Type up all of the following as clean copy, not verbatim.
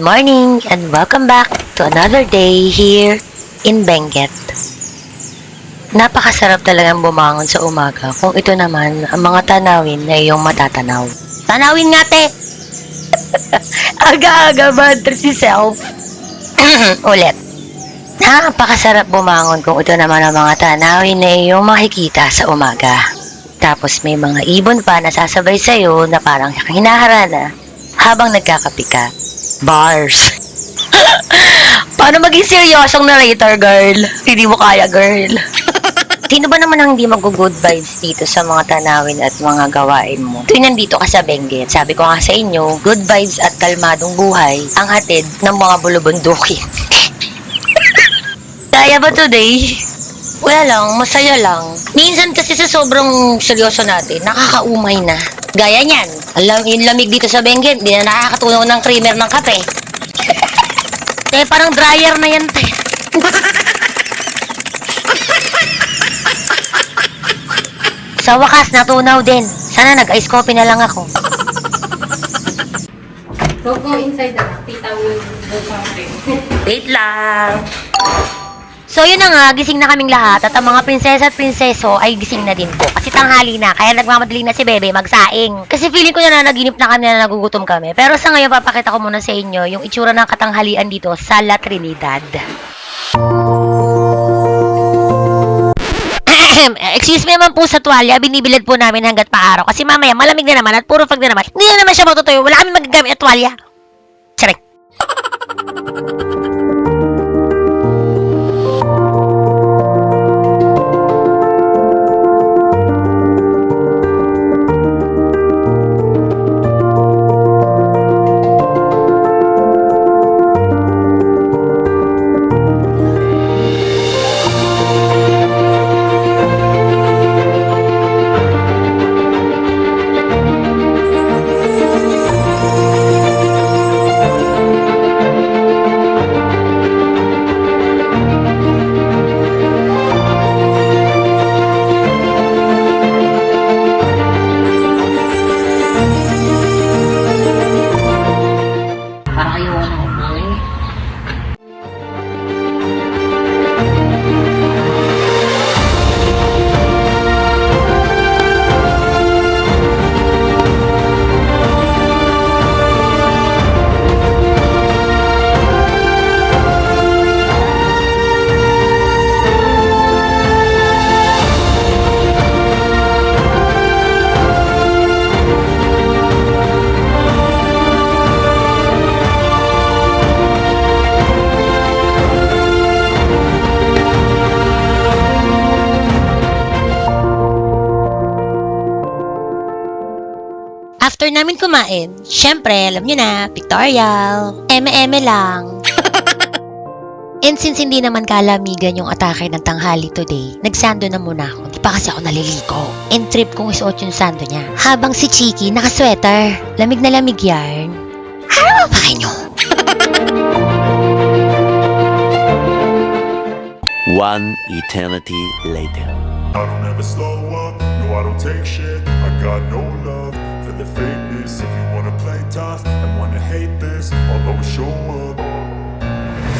morning and welcome back to another day here in Benguet. Napakasarap talagang bumangon sa umaga kung ito naman ang mga tanawin na iyong matatanaw. Tanawin nga, te! Aga-aga bad trip si self. Ulit. Napakasarap bumangon kung ito naman ang mga tanawin na iyong makikita sa umaga. Tapos may mga ibon pa na sasabay sa'yo na parang hinaharana habang nagkakape ka. Bars. Paano maging seryosong narrator, girl? Hindi mo kaya, girl. Sino ba naman ang hindi mag-good vibes dito sa mga tanawin at mga gawain mo? Tuwing nandito ka sa Benguet, sabi ko nga sa inyo, good vibes at kalmadong buhay ang hatid ng mga bulubundukin. Kaya ba today? Wala lang, masaya lang. Minsan kasi sa sobrang seryoso natin, nakakaumay na. Gaya niyan, yung lamig dito sa Benguet, hindi na nakakatunaw ng creamer ng kape. Kaya parang dryer na yan, te. Sa wakas, natunaw din. Sana nag-ice coffee na lang ako. So, go inside na lang. Tita will do something. Wait lang. So, yun na nga, gising na kaming lahat at ang mga prinsesa at prinseso ay gising na din po. Kasi tanghali na, kaya nagmamadali na si Bebe magsaing. Kasi feeling ko na naginip na kami na nagugutom kami. Pero sa ngayon, papakita ko muna sa inyo yung itsura ng katanghalian dito sa La Trinidad. Excuse me naman po sa tuwalya, binibilad po namin hanggat paaraw. Kasi mamaya, malamig na naman at puro fag na naman. Hindi na naman siya matutuyo, wala kami magagamit at tuwalya. Sarek. After namin kumain, syempre, alam nyo na, pictorial, eme-eme lang. And since hindi naman kalamigan yung atake ng tanghali today, nagsando na muna ako. Di pa kasi ako naliligo. And trip kong isuot yung sando niya. Habang si Chiki naka-sweater. Lamig na lamig yarn. Ano ba kayo? One eternity later. I don't ever slow up, no I don't take shit. I got no love for the fakeness. If you wanna play tough and wanna hate this, I'll always show up.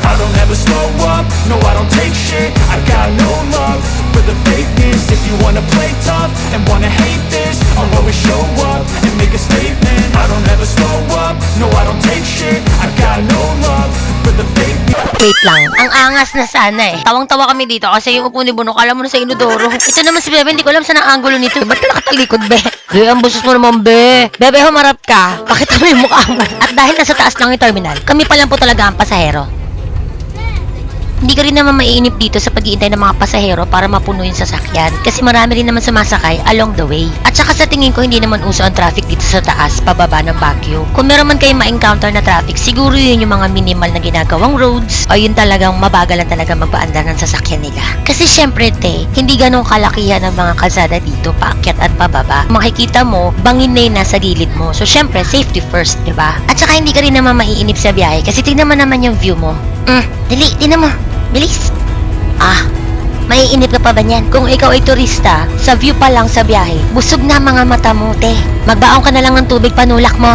I don't ever slow up, no I don't take shit. I got no love for the fakeness. If you wanna play tough and wanna hate this, I'll always show up and make a statement. I don't ever slow up, no I don't take shit. I got no love for the fakeness. Wait lang, ang angas na sana eh. Tawang-tawa kami dito kasi yung upo ni Bunok, alam mo na sa inodoro. Ito naman si Bebe, hindi ko alam saan ang angulo nito. Ba't ka nakatalikod, Be? Be, ang busos mo naman, Be. Bebe, humarap ka. Pakita mo yung mukha mo. At dahil nasa taas lang yung terminal, kami pa lang po talaga ang pasahero. Hindi ka rin naman maiinip dito sa pag-iintay ng mga pasahero para mapuno yung sasakyan. Kasi marami rin naman sumasakay along the way. At saka sa tingin ko hindi naman uso ang traffic dito sa taas, pababa ng Baguio. Kung meron man kayong ma-encounter na traffic, siguro yun yung mga minimal na ginagawang roads o yun talagang mabagalan talaga magpaandar ng sasakyan nila. Kasi syempre te, hindi ganong kalakihan ng mga kalsada dito, paakyat at pababa. Makikita mo, bangin na yun nasa gilid mo. So syempre, safety first, diba? At saka hindi ka rin naman maiinip sa biyahe kasi tignan mo naman yung view mo. Dali, tignan mo. Bilis. Maiinip ka pa ba niyan? Kung ikaw ay turista, sa view pa lang sa biyahe, busog na mga mata mo, te. Magbaon ka na lang ng tubig, panulak mo.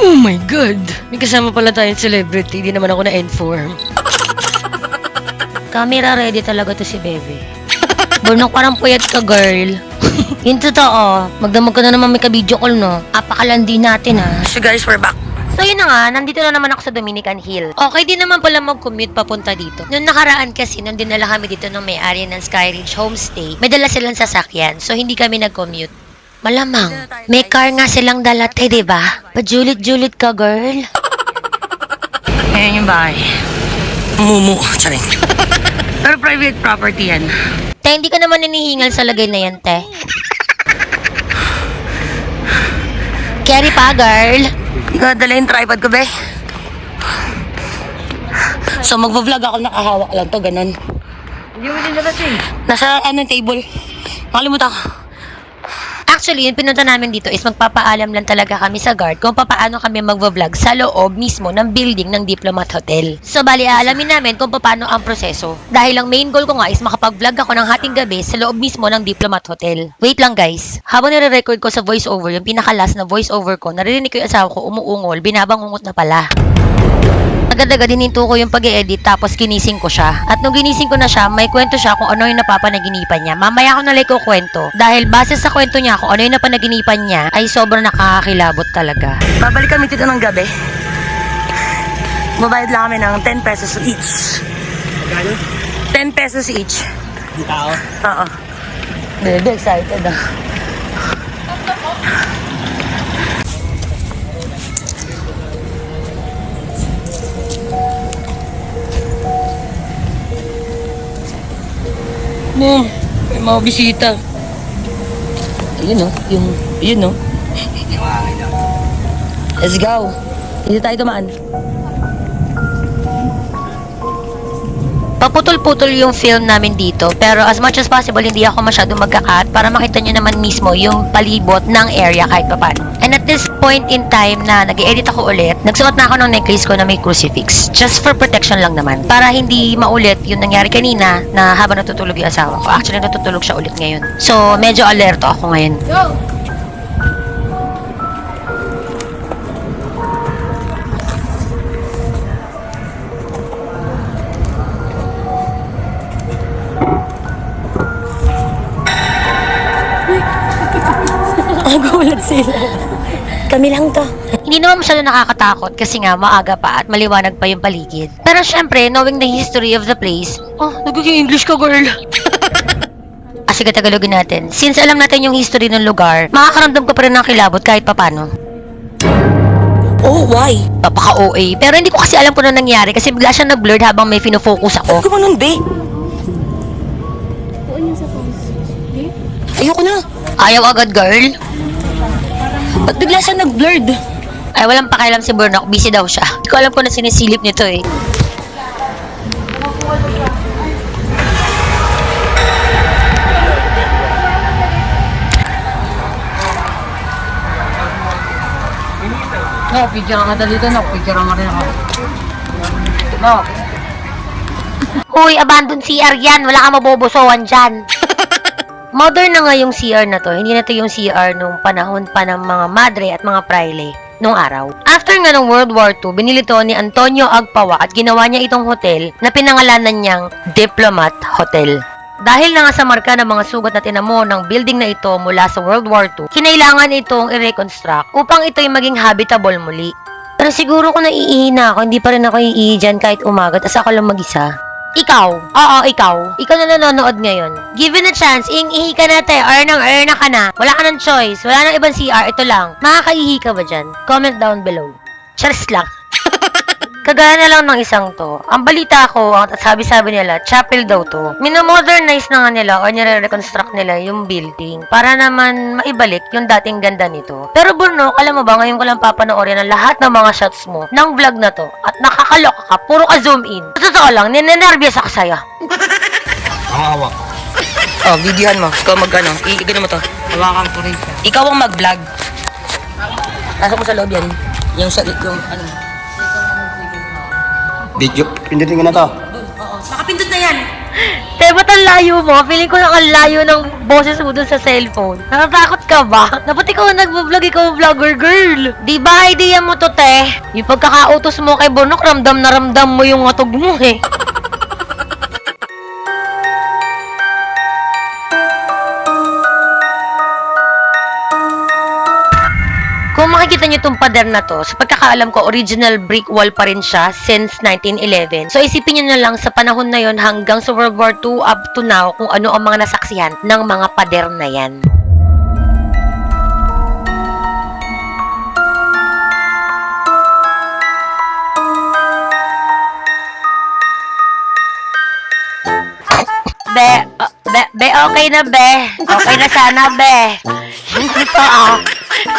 Oh my God! May kasama pala tayong celebrity. Di naman ako na-inform. Camera ready talaga to si Bebe. Bunok parang puyat ka, girl. Yung totoo, magdamag ka na naman may ka-video call, no? Apakalandi natin, ha? So guys, we're back. So yun na nga, nandito na naman ako sa Dominican Hill. Okay din naman pala mag-commute papunta dito. Noong nakaraan kasi, nung dinala kami dito ng may-ari ng Skyridge Homestay, may dala silang sasakyan. So hindi kami nag-commute. Malamang, may car nga silang dalate, diba? Pajulit-julit ka, girl. Ayan yung bahay. Mumu, charing. Pero private property yan. Te, hindi ka naman nanihingal sa lagay na yan, te. Carry pa, girl. Ikaw, dala yung tripod ko, be. So, magvo-vlog ako, nakahawak lang to, ganun. Hindi mo din nalating. Nasa, table. Nakalimutan ko. Actually, yung pinunta namin dito is magpapaalam lang talaga kami sa guard kung paano kami magvo-vlog sa loob mismo ng building ng Diplomat Hotel. So, bali, aalamin namin kung paano ang proseso. Dahil ang main goal ko nga is makapag-vlog ako ng hating gabi sa loob mismo ng Diplomat Hotel. Wait lang, guys. Habang nire-record ko sa voiceover, yung pinaka-last na voiceover ko, naririnig ko yung asawa ko umuungol, binabangungot na pala. Agad-agad hininto ko yung pag-i-edit tapos ginising ko siya. At nung ginising ko na siya, may kwento siya kung ano yung napapanaginipan niya. Mamaya ako na ko kwento. Dahil base sa kwento niya kung ano yung napanaginipan niya, ay sobrang nakakakilabot talaga. Babalik kami dito ng gabi. Babayad lang kami ng 10 pesos each. Magkano? 10 pesos each. Di tao? Oo. Bebe, excited ah. No, may mga bisita. Ayun, no? Yun, no? Let's go. Hindi tayo dumaan. Paputol-putol yung film namin dito, pero as much as possible, hindi ako masyadong magka-cut para makita nyo naman mismo yung palibot ng area kahit paano. And at this point in time na nag-edit ako ulit, nagsuot na ako ng necklace ko na may crucifix. Just for protection lang naman. Para hindi maulit yung nangyari kanina na habang natutulog yung asawa ko. Actually, natutulog siya ulit ngayon. So, medyo alerto ako ngayon. Go! Nagulat sila. Kami lang to. Hindi naman masyado nakakatakot kasi nga maaga pa at maliwanag pa yung paligid. Pero syempre, knowing the history of the place, nagiging English ka, girl. Sige, Tagalogin natin. Since alam natin yung history ng lugar, makakaramdam ko pa rin ng kilabot kahit papano. Oh, why? Papaka-OA. Pero hindi ko kasi alam kung ano nangyari kasi bigla siya nag-blurred habang may fino-focus ako. Ano nun, be? Tuon yung sa phone. Okay? Ayoko na. Ayaw agad, girl. Ba't bigla siya nag-blurred? Ay, walang pakialam si Burnok. Busy daw siya. Hindi ko alam kung ano sinisilip nito eh. No, picture ka dito, no? Picture mo rin ako. No. Uy, abandoned CR yan. Wala kang mabobosowan dyan. Modern na nga yung CR na to. Hindi na to yung CR nung panahon pa ng mga madre at mga praile nung araw. After nga ng World War II, binili to ni Antonio Agpawa at ginawa niya itong hotel na pinangalanan niyang Diplomat Hotel. Dahil na nga sa marka ng mga sugat na tinamo ng building na ito mula sa World War II, kinailangan itong i-reconstruct upang ito'y maging habitable muli. Pero siguro kung naiihi na ako, hindi pa rin ako iihi dyan kahit umaga, tas ako lang mag-isa. Ikaw. Oo, ikaw. Ikaw na nanonood ngayon. Given a chance, ihi ka na te, earn na ka na. Wala ka ng choice. Wala nang ibang CR, ito lang. Makakaihi ka ba dyan? Comment down below. Charis lang. Kagaya na lang ng isang to. Ang balita ko, ang sabi-sabi nila, chapel daw to. Minomodernize na nga nila or nire-reconstruct nila yung building para naman maibalik yung dating ganda nito. Pero Bruno, alam mo ba, ngayon ko lang papanoorin ang lahat ng mga shots mo ng vlog na to at nakakaloka ka, puro ka zoom in. Sa totoo lang, ninenervyos ako sa'yo. Ang hawak. Oh, videohan mo. Ikaw mag-ano, i-gano mo to. Hawakan ko rin siya. Ikaw ang mag-vlog. Nasa mo sa loob yan. Yung ano. Video. Pindutin ko na to. Oo, nakapindot na yan. Te, Be, ba't ang layo mo? Feeling ko lang ang layo ng boses mo dun sa cellphone. Natatakot ka ba? Dapat ikaw ang nagbablog, ikaw ang vlogger girl. Di ba idea mo to, te? Yung pagkakautos mo kay Bonok, ramdam na ramdam mo yung atog mo eh. Kung makikita nyo itong pader na to, sa pagkakaalam ko, original brick wall pa rin siya since 1911. So isipin nyo na lang sa panahon na yon hanggang sa World War II up to now kung ano ang mga nasaksihan ng mga pader na yan. Be, okay na, be. Okay na sana, be. Ito,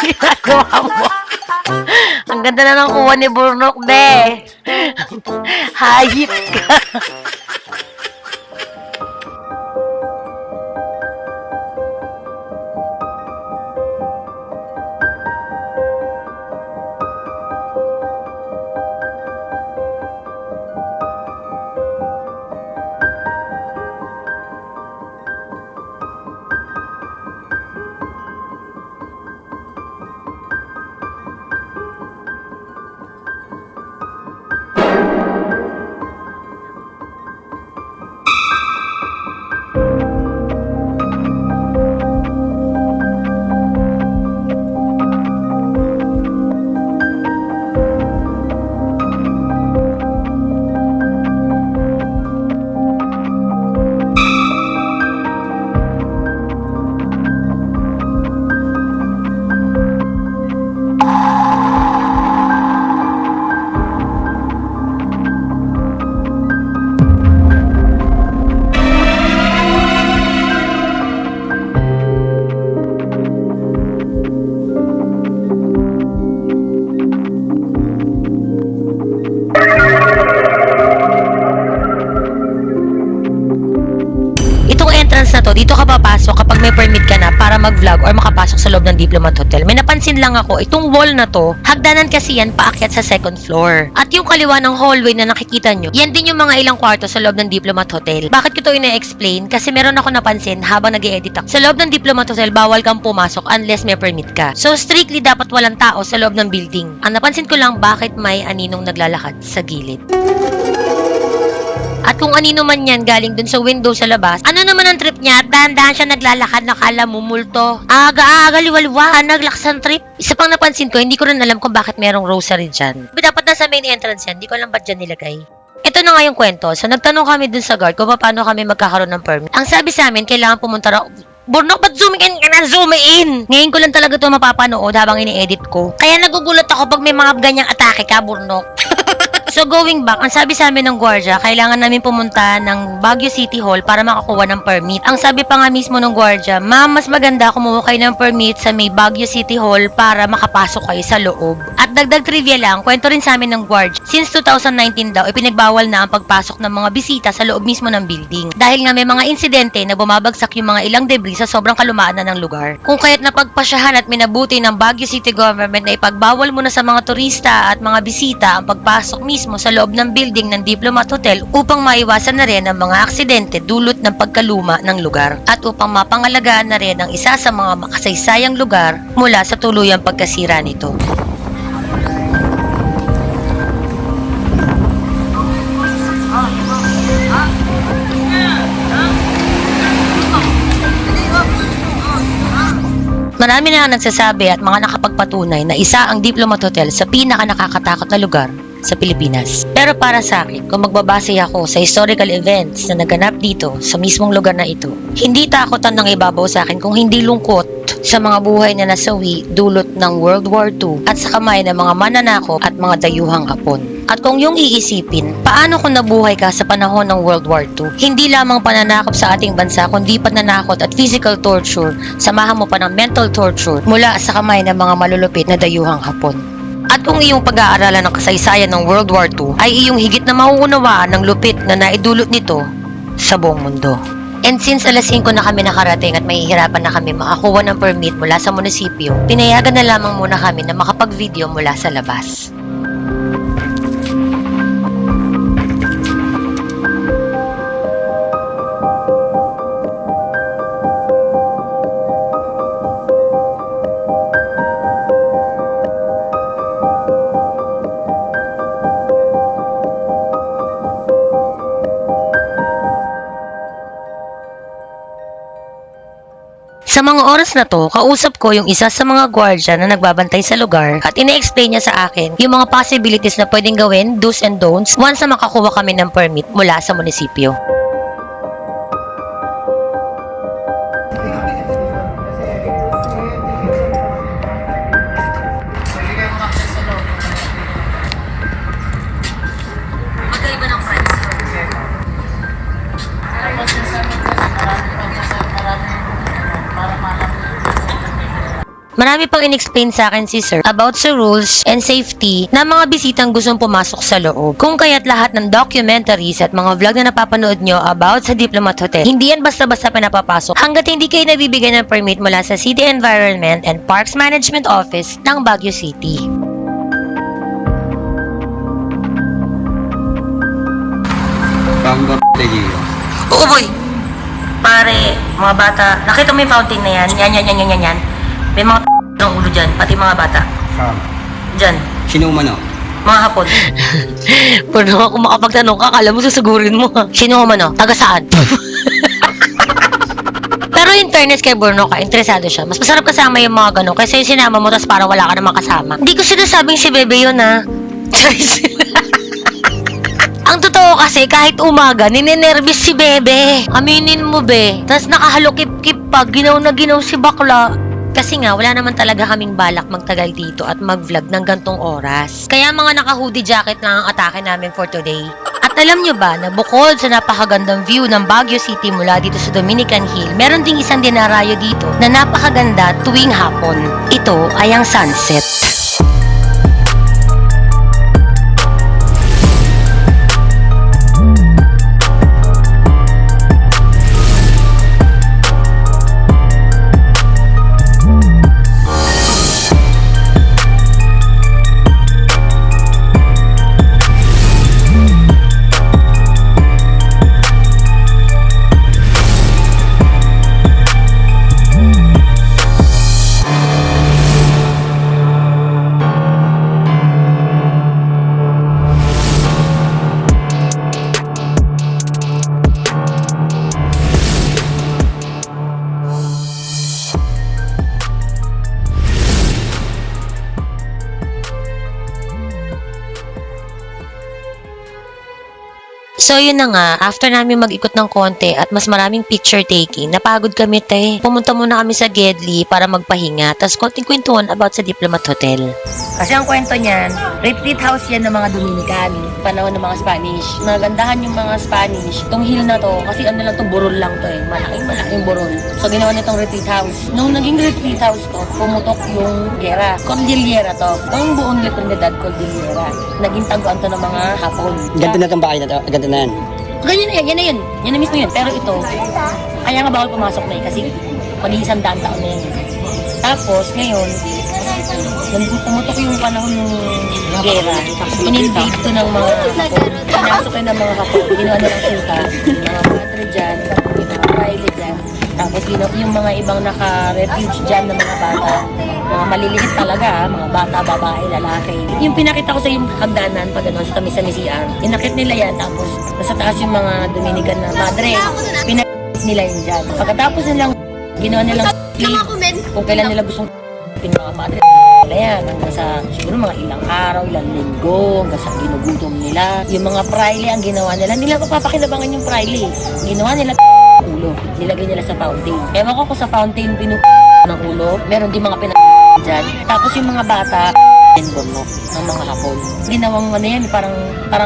ginagawa mo. Ang ganda na ng kuha ni Burnok, be. Hayip ka. Na to, dito ka papasok kapag may permit ka na para mag-vlog or makapasok sa loob ng Diplomat Hotel. May napansin lang ako, itong wall na to, hagdanan kasi yan paakyat sa second floor. At yung kaliwa ng hallway na nakikita nyo, yan din yung mga ilang kwarto sa loob ng Diplomat Hotel. Bakit ko to ina-explain? Kasi meron ako napansin habang nag-e-edit ako. Sa loob ng Diplomat Hotel, bawal kang pumasok unless may permit ka. So strictly dapat walang tao sa loob ng building. Ang napansin ko lang bakit may aninong naglalakad sa gilid. At kung anino man yan galing dun sa window sa labas, ano naman ang trip niya? Dahan-dahan siya naglalakad, nakala mo multo. Aga-aga, liwaliwa, naglaksan trip. Isa pang napansin ko, hindi ko rin alam kung bakit merong rosary dyan. Dapat nasa main entrance yan, hindi ko alam ba't dyan nilagay. Ito na nga yung kwento. So nagtanong kami dun sa guard kung paano kami magkakaroon ng permit. Ang sabi sa amin, kailangan pumunta raw. Burnok, ba't zooming in ka na? Zoom in! Ngayon ko lang talaga ito mapapanood habang ini-edit ko. Kaya nagugulat ako pag may mga ganyang atake ka, Burnok. So going back, ang sabi sa amin ng gwardiya, kailangan namin pumunta ng Baguio City Hall para makakuha ng permit. Ang sabi pa nga mismo ng gwardiya, ma'am, mas maganda kumuha kayo ng permit sa may Baguio City Hall para makapasok kayo sa loob. At dagdag trivia lang, kwento rin sa amin ng gwardiya, since 2019 daw, ipinagbawal na ang pagpasok ng mga bisita sa loob mismo ng building. Dahil nga may mga insidente na bumabagsak yung mga ilang debris sa sobrang kalumaan na ng lugar. Kung kaya't napagpasyahan at minabuti ng Baguio City Government na ipagbawal muna sa mga turista at mga bisita ang pagpasok mismo sa loob ng building ng Diplomat Hotel upang maiwasan na rin ang mga aksidente dulot ng pagkaluma ng lugar at upang mapangalagaan na rin ang isa sa mga makasaysayang lugar mula sa tuluyang pagkasira nito. Marami na nagsasabi at mga nakapagpatunay na isa ang Diplomat Hotel sa pinaka-nakakatakot na lugar sa Pilipinas. Pero para sa akin, kung magbabase ako sa historical events na naganap dito sa mismong lugar na ito, hindi takot ang nangibabaw sa akin kung hindi lungkot sa mga buhay na nasawi dulot ng World War II at sa kamay ng mga mananakop at mga dayuhang Hapon. At kung yung iisipin, paano kung nabuhay ka sa panahon ng World War II? Hindi lamang pananakop sa ating bansa, kundi pananakot at physical torture, samahan mo pa ng mental torture mula sa kamay ng mga malulupit na dayuhang Hapon. At kung iyong pag-aaralan ng kasaysayan ng World War II ay iyong higit na mauunawaan ng lupit na naidulot nito sa buong mundo. And since alas 5 na kami nakarating at mahihirapan na kami makakuha ng permit mula sa munisipyo, pinayagan na lamang muna kami na makapag-video mula sa labas. Sa mga oras na to, kausap ko yung isa sa mga gwardya na nagbabantay sa lugar at ine-explain niya sa akin yung mga possibilities na pwedeng gawin, do's and don'ts, once na makakuha kami ng permit mula sa munisipyo. Magkaiba ng price. Marami pang in-explain sa akin si Sir about sa rules and safety na mga bisitang gustong pumasok sa loob. Kung kaya't lahat ng documentaries at mga vlog na napapanood nyo about sa Diplomat Hotel, hindi yan basta-basta pinapapasok hanggat hindi kayo nabibigyan ng permit mula sa City Environment and Parks Management Office ng Baguio City. Oo boy! Pare, mga bata, nakita mo yung fountain na yan? Yan. May mga ng ulo dyan, pati mga bata. Saan? Dyan, Sino umano? mga hapon. Pwede ako makapagtanong ka, akala mo susugurin mo ha. Sino man o? Taga saan? Pero in fairness kay Bruno ka, interesado siya. Mas masarap kasama yung mga ganun kaysa yung sinama mo tapos parang wala ka namang kasama. Hindi ko sinasabing si Bebe yun ha. Charis. Ang totoo kasi, kahit umaga, ninenervous si Bebe. Aminin mo, be. Tapos nakahalukip-kip pa, ginaw na ginaw si bakla. Kasi nga, wala naman talaga kaming balak magtagal dito at mag-vlog ng gantong oras. Kaya mga naka-hoodie jacket lang ang atake namin for today. At alam nyo ba na bukod sa napakagandang view ng Baguio City mula dito sa Dominican Hill, meron ding isang dinarayo dito na napakaganda tuwing hapon. Ito ay ang sunset. So yun na nga, after namin mag-ikot ng konti at mas maraming picture taking, napagod kami Pumunta muna kami sa Gedli para magpahinga, tas konting kwentuhan about sa Diplomat Hotel. Kasi ang kwento niyan, retreat house yan ng mga Dominican, panahon ng mga Spanish. Nagandahan yung mga Spanish, tong hill na to, kasi ano lang to, burol lang to malaking burol. So ginawa nitong retreat house. Nung naging retreat house to, pumutok yung gera. Cordillera to, ang buong Trinidad Cordillera. Naging taguan to ng mga Hapon. Ganto na itong bahay na to. Ganto na yan. Ganyan na yan. Yan na mismo yun. Pero ito, kaya nga bawal pumasok na kasi mag-100 taon na yan. Tapos, ngayon, nandun pumutok yung panahon ng gera. In-invade to ng mga Hapon. Pinasok yun ng mga Hapon. Ginawa nilang kulta. Mga padre dyan, mga praile dyan. Tapos yung mga ibang naka-refuge dyan ng mga bata. Mga maliliit talaga, mga bata, babae, lalaki. Yung pinakita ko sa yung hagdanan, pag ano, sa tamis sa Misian, inakit nila yan, tapos nasa taas yung mga Dominican na madre, pinakit nila yun dyan. Pagkatapos nilang, ginawa nilang slave, kung kailan nila gustong mga madre, nila yan, hanggang sa siguro mga ilang araw, ilang linggo, hanggang sa ginugutom nila. Yung mga praile, ang ginawa nila papakinabangan yung praile. Ginawa nila ulo, nilagay nila sa fountain. Ewan ko kung sa fountain ng ulo, meron din mga dyan. Tapos yung mga bata, mo ng mga Hapon. Ginawang ano yan, parang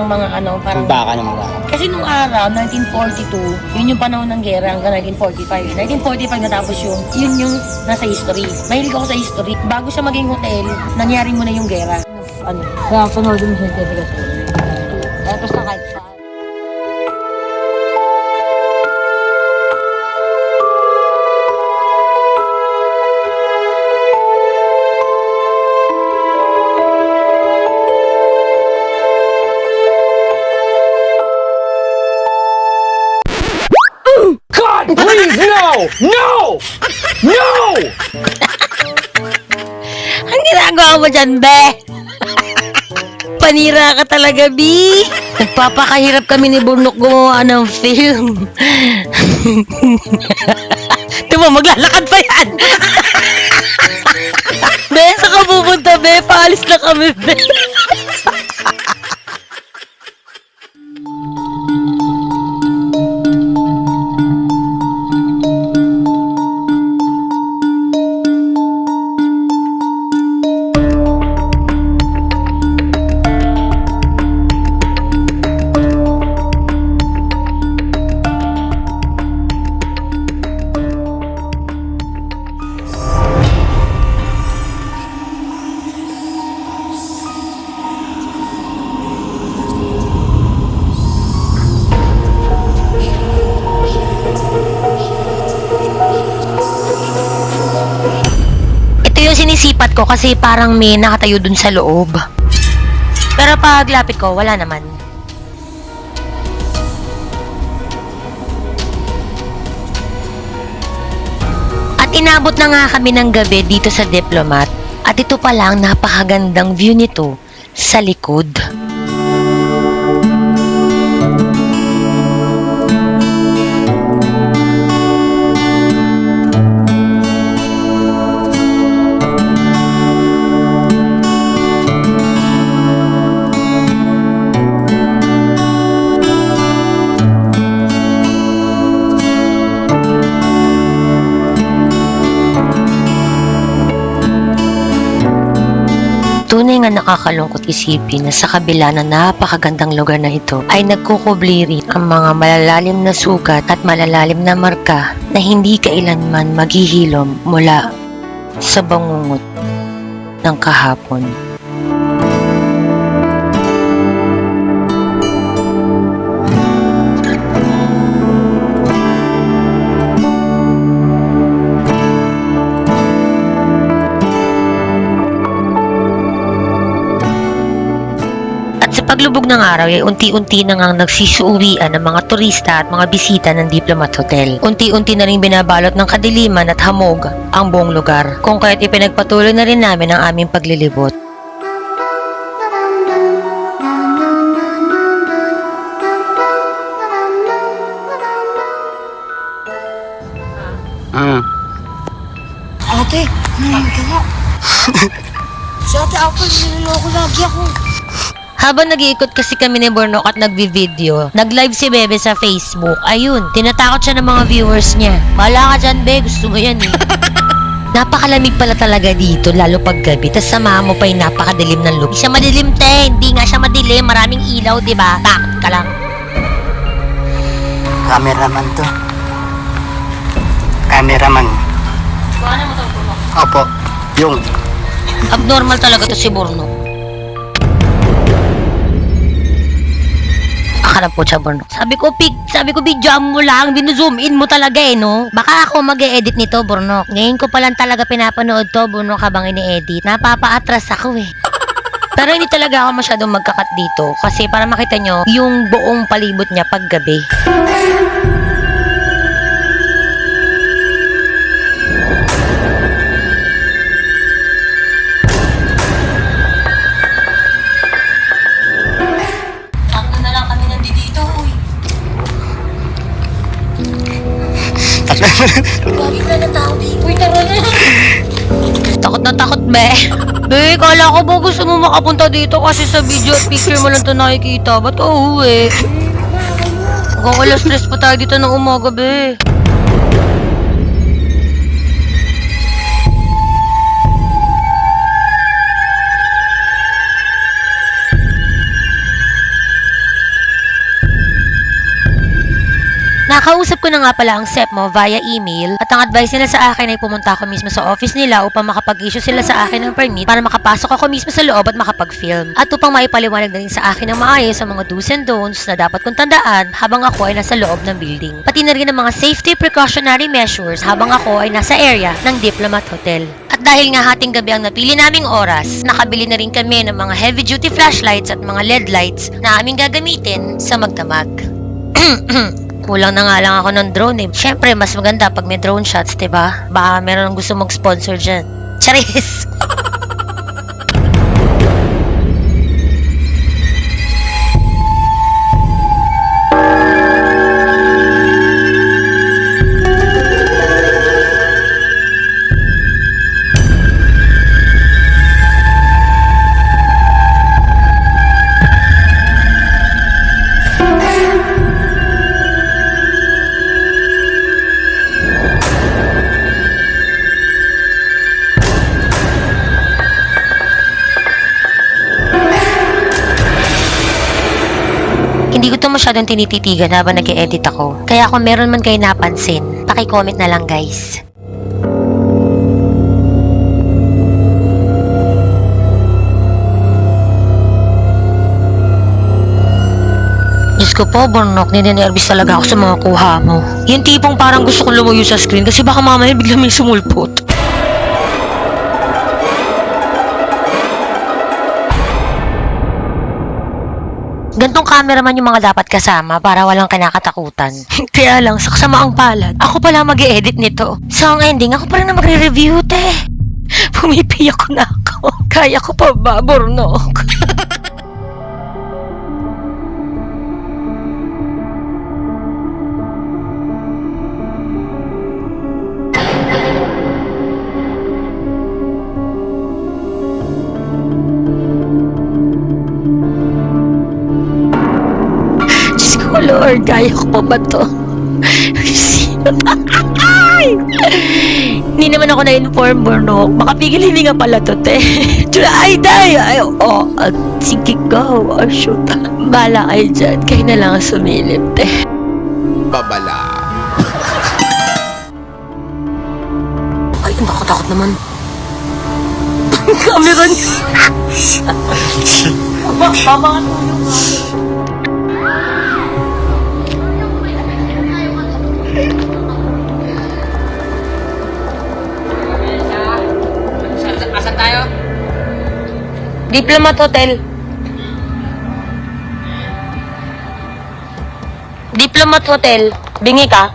mga ano, parang Baka ng mga. kasi nung araw, 1942, yun yung panahon ng gera hanggang 1945. 1945 natapos yun yung nasa history. Mahilig ako sa history. Bago siya maging hotel, nangyari mo na yung gera. Ano? Kaya panoodin mo siya talaga. Tapos na kahit saan. Please, no! No! No! Ang ginagawa mo dyan, be? Panira ka talaga, B. Nagpapakahirap kami ni Burnok gumawa ng film. Diba, maglalakad pa yan. Be, saan ka pupunta, Be? Paalis na kami, Be. Sinisipat ko kasi parang may nakatayo dun sa loob. Pero pag lapit ko, wala naman. At inabot na nga kami ng gabi dito sa Diplomat. At ito pa lang, napakagandang view nito sa likod. Tunay nga nakakalungkot isipin na sa kabila na napakagandang lugar na ito ay nagkukubliri ang mga malalalim na sugat at malalalim na marka na hindi kailanman maghihilom mula sa bangungot ng kahapon. Paglubog ng araw ay unti-unti na ngang nagsisuuwian ng mga turista at mga bisita ng Diplomat Hotel. Unti-unti na rin binabalot ng kadiliman at hamog ang buong lugar. Kung kaya't ipinagpatuloy na rin namin ang aming paglilibot. Ate, ka nga. Si Ate Apple, niloloko lagi ako. Habang nag-iikot kasi kami ni Burnok at nagvi-video, nag-live si Bebe sa Facebook. Ayun, tinatakot siya ng mga viewers niya. Bahala ka dyan, Be. Gusto mo yan, eh. Napakalamig pala talaga dito, lalo pag gabi. Tas samahan mo pa yung napakadilim ng lugar. Hindi siya madilim, te. Hindi nga siya madilim. Maraming ilaw, diba? Takot ka lang. Cameraman to. Cameraman. Paano mo ito, Burnok? Opo. Yung. Abnormal talaga to si Burnok. Akala po siya, Burnok. Sabi ko, video mo lang. Binu-zoom in mo talaga, eh, no? Baka ako mag-e-edit nito, Burnok. Ngayon ko pa lang talaga pinapanood to, Burnok, habang ini-edit. Napapa-atras ako, eh. Pero hindi talaga ako masyadong magkakat dito. Kasi para makita nyo yung buong palibot niya pag gabi. Lagi na ng tao dito. Uy, tara na. Takot na takot, be. Be, kala ko ba gusto mo makapunta dito kasi sa video at picture mo lang ito nakikita. Ba't ka uwi? Hanggang alas stress pa tayo dito ng umaga, be. Nakausap ko na nga pala ang SEP mo via email at ang advice nila sa akin ay pumunta ako mismo sa office nila upang makapag-issue sila sa akin ng permit para makapasok ako mismo sa loob at makapag-film. At upang maipaliwanag na rin sa akin ng maayos ang mga do's and don'ts na dapat kong tandaan habang ako ay nasa loob ng building. Pati na rin ang mga safety precautionary measures habang ako ay nasa area ng Diplomat Hotel. At dahil nga hating gabi ang napili naming oras, nakabili na rin kami ng mga heavy-duty flashlights at mga LED lights na aming gagamitin sa magdamag. Kulang na nga lang ako ng drone, eh. Siyempre, mas maganda pag may drone shots, diba? Baka meron ang gusto mag-sponsor dyan. Charis! Hindi ko to masyadong tinititigan habang nag-e-edit ako. Kaya kung meron man kayo napansin, paki-comment na lang guys. Diyos ko po, Bornok, ninenervous talaga ako sa mga kuha mo. Yung tipong parang gusto kong lumayo sa screen kasi baka mamaya bigla may sumulpot. Gantong cameraman yung mga dapat kasama para walang kinakatakutan. Kaya lang, sa kasamaang palad, ako pala mag-e-edit nito. So ang ending, ako pa rin na magre-review, te. Pumipiyak ko na ako. Kaya ko pa ba, Bornok? Diyos ko, Lord, kaya ko pa ba to? Hindi naman ako na-inform, Bornok. Makapigil hindi nga pala to, te. Ay, day! Ay, oh, sige, go. Oh, shoot. Bala kayo dyan. Kayo na lang ang sumilip, te. Babala. Ay, ang takot-takot naman. Camera niya. Baba ka tulong. Asan tayo? Diplomat Hotel. Diplomat Hotel. Bingi ka?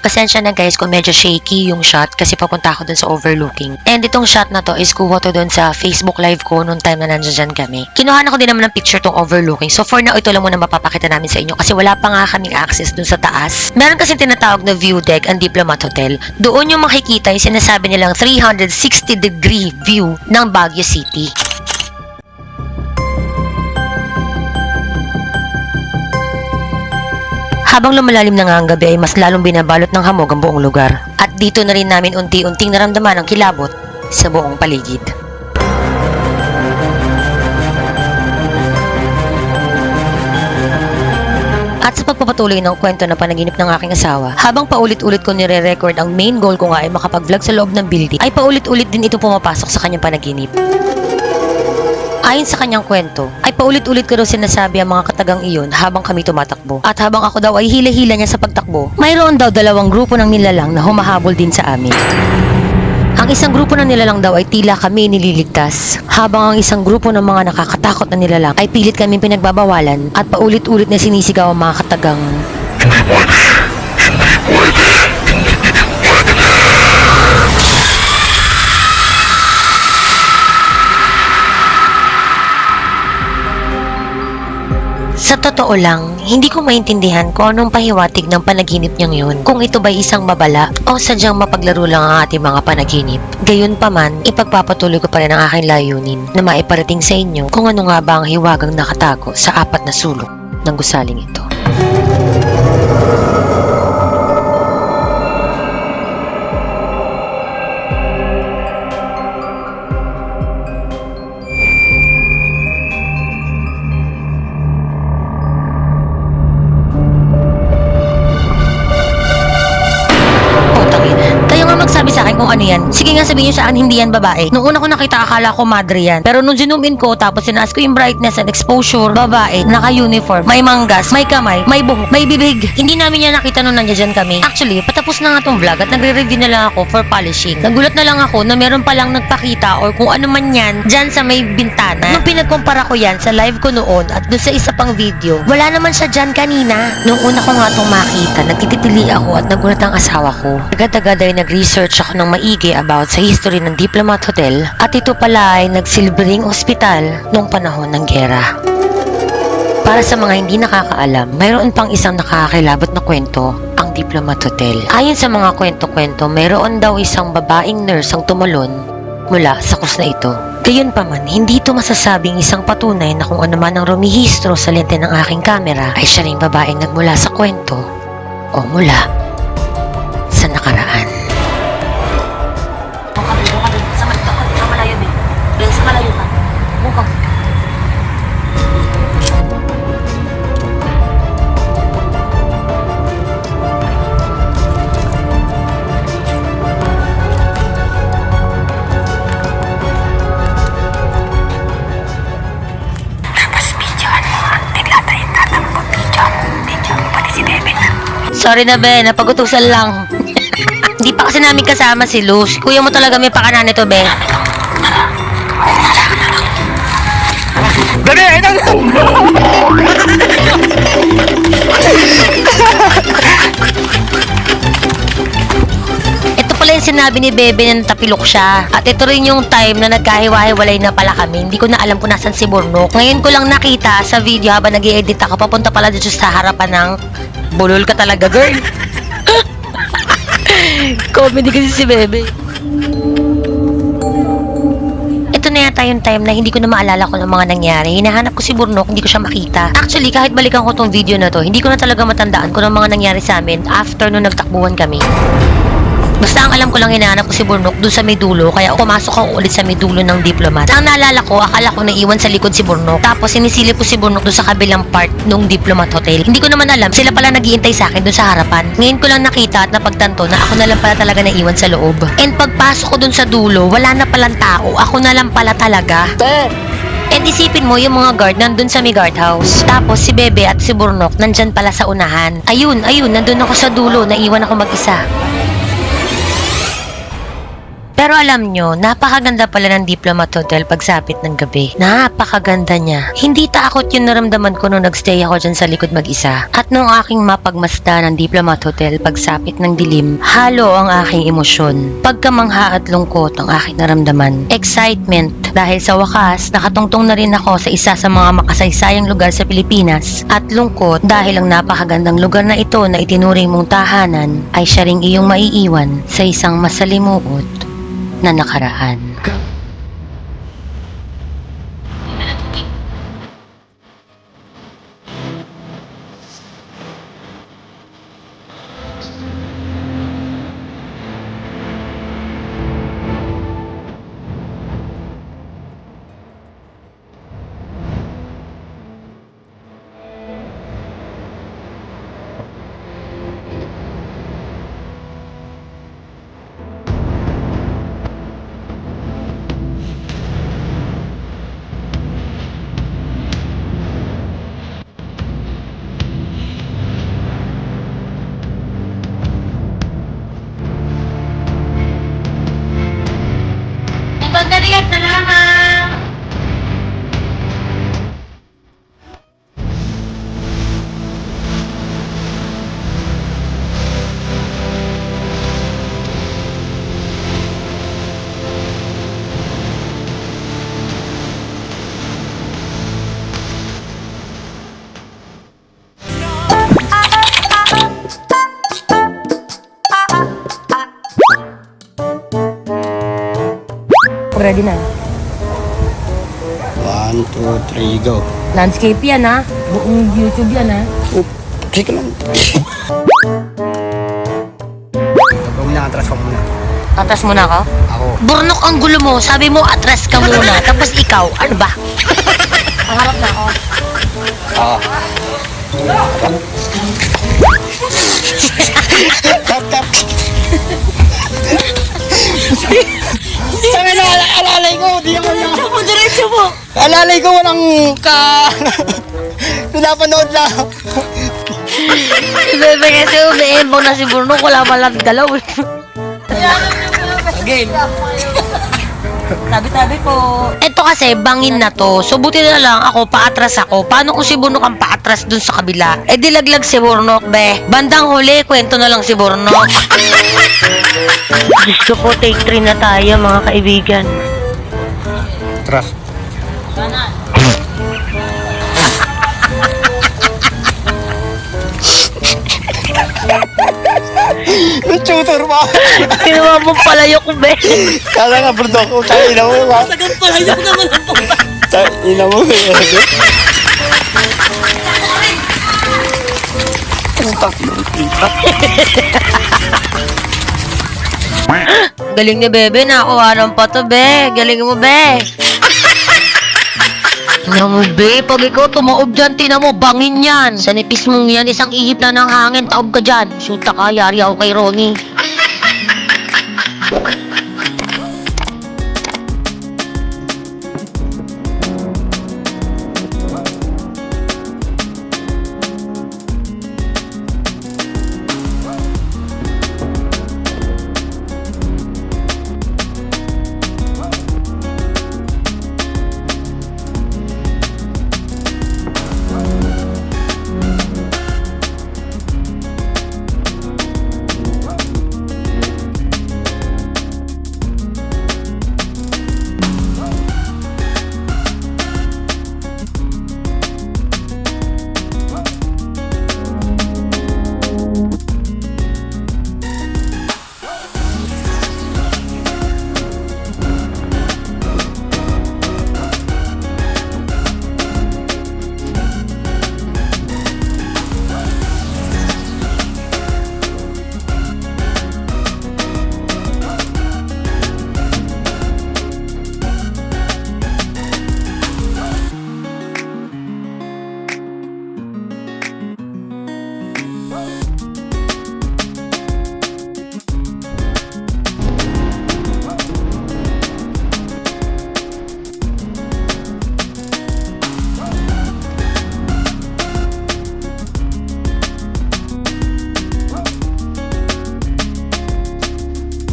Pasensya na guys kung medyo shaky yung shot kasi papunta ako dun sa overlooking. And itong shot na to is kuha to dun sa Facebook live ko noong time na nandiyan kami. Kinuha na ko din naman ng picture tong overlooking. So for now, ito lang muna mapapakita namin sa inyo kasi wala pa nga kaming access dun sa taas. Meron kasi tinatawag na view deck ang Diplomat Hotel. Doon yung makikita yung sinasabi nilang 360-degree view ng Baguio City. Habang lumalalim na nga ang gabi ay mas lalong binabalot ng hamog ang buong lugar. At dito na rin namin unti-unting naramdaman ang kilabot sa buong paligid. At sa pagpapatuloy ng kwento na panaginip ng aking asawa, habang paulit-ulit ko nire-record ang main goal ko nga ay makapag-vlog sa loob ng building, ay paulit-ulit din ito pumapasok sa kanyang panaginip. Ayon sa kanyang kwento, ay paulit-ulit ko daw sinasabi ang mga katagang iyon habang kami tumatakbo. At habang ako daw ay hila-hila niya sa pagtakbo, mayroon daw dalawang grupo ng nilalang na humahabol din sa amin. Ang isang grupo ng nilalang daw ay tila kami nililigtas, habang ang isang grupo ng mga nakakatakot na nilalang ay pilit kami pinagbabawalan at paulit-ulit na sinisigaw ang mga katagang Sa totoo lang, hindi ko maintindihan kung anong pahiwatig ng panaginip niyang yun. Kung ito ba'y isang babala o sadyang mapaglaro lang ang ating mga panaginip. Gayunpaman, ipagpapatuloy ko pa rin ang aking layunin na maiparating sa inyo kung ano nga ba ang hiwagang nakatago sa apat na sulok ng gusaling ito. Magsabi sa akin kung ano yan. Sige nga sabihin nyo sa akin, hindi yan babae. Nung una ko nakita, akala ko madre yan. Pero nung zoom in ko, tapos sinaas ko yung brightness and exposure, babae, naka-uniform, may manggas, may kamay, may buhok, may bibig. Hindi namin yan nakita nung nandiyan kami. Actually, patapos na nga tong vlog at nagre-review na lang ako for polishing. Nagulat na lang ako na meron palang nagpakita or kung ano man yan dyan sa may bintana. Nung pinagkumpara ko yan sa live ko noon at doon sa isa pang video, wala naman siya dyan kanina. Nung una ko nga tong makita, nagtitili ako at nagulat ang asawa ko. Agad-agad ay nag-research ako ng maigi about sa history ng Diplomat Hotel at ito pala ay nagsilbing ospital noong panahon ng giyera. Para sa mga hindi nakakaalam, mayroon pang isang nakakakilabot na kwento, ang Diplomat Hotel. Ayon sa mga kwento-kwento, mayroon daw isang babaeng nurse ang tumalon mula sa krus na ito. Gayunpaman, hindi ito masasabing isang patunay na kung ano man ang rumihistro sa lente ng aking kamera ay siya ring babaeng nagmula sa kwento o mula sa nakaraan. Sa malayo, Ben. Ben, sa malayo ka. Buka. Sorry na, be. Napagutusan lang. Hindi pa kasi namin kasama si Luz. Kuya mo talaga may pakanan nito, be. Ito pala yung sinabi ni Bebe na natapilok siya. At ito rin yung time na nagkahiwa-hiwalay na pala kami. Hindi ko na alam kung nasan si Burnok. Ngayon ko lang nakita sa video habang nag-i-edit ako. Papunta pala dito sa harapan ng... Bulol ka talaga, girl. Comedy kasi si Bebe. Ito na yata yung time na hindi ko na maalala kung ang mga nangyari. Hinahanap ko si Burnok, hindi ko siya makita. Actually, kahit balikan ko tong video na to, hindi ko na talaga matandaan kung ang mga nangyari sa amin after nung nagtakbuhan kami. Basta ang alam ko lang hinahanap ko si Burnok dun sa may dulo, kaya pumasok ako ulit sa may dulo ng Diplomat. Ang naalala ko, akala ko naiwan sa likod si Burnok. Tapos sinisilip ko si Burnok dun sa kabilang part ng Diplomat Hotel. Hindi ko naman alam, sila pala naghihintay sa akin dun sa harapan. Ngayon ko lang nakita at napagtanto na ako na lang pala talaga naiwan sa loob. And pagpasok ko dun sa dulo, wala na palang tao. Ako na lang pala talaga. And isipin mo yung mga guard nandun sa may guardhouse. Tapos si Bebe at si Burnok nandyan pala sa unahan. Ayun, nandun ako sa dulo, naiwan ako mag-isa. Pero alam nyo, napakaganda pala ng Diplomat Hotel pagsapit ng gabi. Napakaganda niya. Hindi takot yung naramdaman ko nung nagstay ako dyan sa likod mag-isa. At nung aking mapagmasda ng Diplomat Hotel pagsapit ng dilim, halo ang aking emosyon. Pagkamangha at lungkot ang aking naramdaman. Excitement dahil sa wakas, nakatungtong na rin ako sa isa sa mga makasaysayang lugar sa Pilipinas. At lungkot dahil ang napakagandang lugar na ito na itinuring mong tahanan ay siya ring iyong maiiwan sa isang masalimuot na nakaraan. Pagkariyak na lamang! Ready na. 1, 2, 3, go. Landscape yan ha. Buong YouTube yan ha. Sige lang. Huwag mo na, atras ka muna. Atras muna ako? Ako. Burnok ang gulo mo. Sabi mo atras ka muna. Tapos ikaw, ano ba? Ang harap na ako. Oo. Cut, cut. Sabi na, alalay ko, di naman na. Diretso mo! Alalay ko, walang pinapanood lang. Si Bebe kasi umiimbong na si Burnok. Wala malang galaw. Again. Tabi-tabi po. Ito kasi, bangin na to. So, buti na lang ako, paatras ako. Paano kung si Burnok ang paatras dun sa kabila? Eh, dilaglag si Burnok, be. Bandang huli, kwento na lang si Burnok. Diyos ko po, take 3 na tayo, mga kaibigan. Atras. Tutor ba? Kinuha mo palayok, be. Kala nga, bro, ko. Tayo ina mo, ba? Sagang palayok naman ang puta. Tayo ina mo, Putang ina. Galing ni Bebe, nakuha ng pato, be. Galing mo, be. Tingnan mo, be. Pag ikaw tumaob dyan, tingnan mo, bangin yan. Sa nipis mong yan, isang ihip na ng hangin, taob ka dyan. Shoota ka, yari ako kay Ronnie.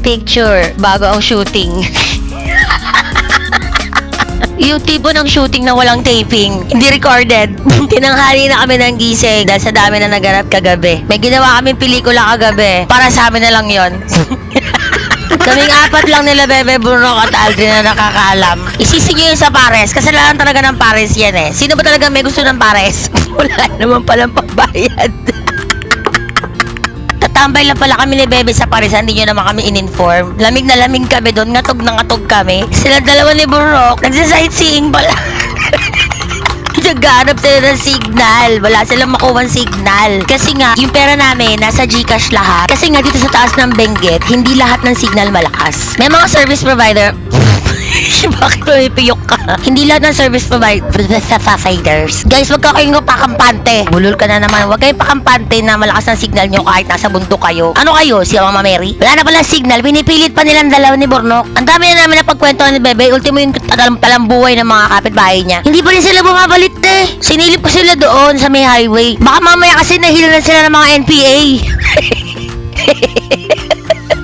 Picture, bago ang shooting. Yung tipo ng shooting na walang taping, hindi recorded. Tinanghali na kami ng gising dahil sa dami na naganap kagabi. May ginawa kaming pelikula kagabi, para sa amin na lang yon. Kaming apat lang nila Bebe, Bruno at Aldrin na nakakaalam. Isisig yun sa pares, kasalanan talaga ng pares yan eh. Sino ba talaga may gusto ng pares? Wala naman palang pagbayad. Tatambay lang pala kami ni Bebe sa Paris, hindi nyo naman kami in-inform. Lamig na lamig kami doon, ngatog na ngatog kami. Sila dalawa ni Burok, nagsa-sightseeing pala. Naghanap sila ng signal. Wala silang makuwang signal. Kasi nga, yung pera namin, nasa GCash lahat. Kasi nga, dito sa taas ng Benguet, hindi lahat ng signal malakas. May mga service provider... Bakit pumipiyok ka? Hindi lahat ng service providers. Guys, wag kayong pakampante. Bulol ka na naman. Wag kayong pakampante na malakas ng signal nyo kahit nasa bundok kayo. Ano kayo? Si Mama Mary? Wala na pala signal. Pinipilit pa nilang dalawa ni Bornok. Ang dami na namin na pagkwentuhan ni Bebe. Ultimo yung talambuhay ng mga kapitbahay niya. Hindi pa rin sila bumabalit eh. Sinilip ko sila doon sa may highway. Baka mamaya kasi nahilan sila ng mga NPA.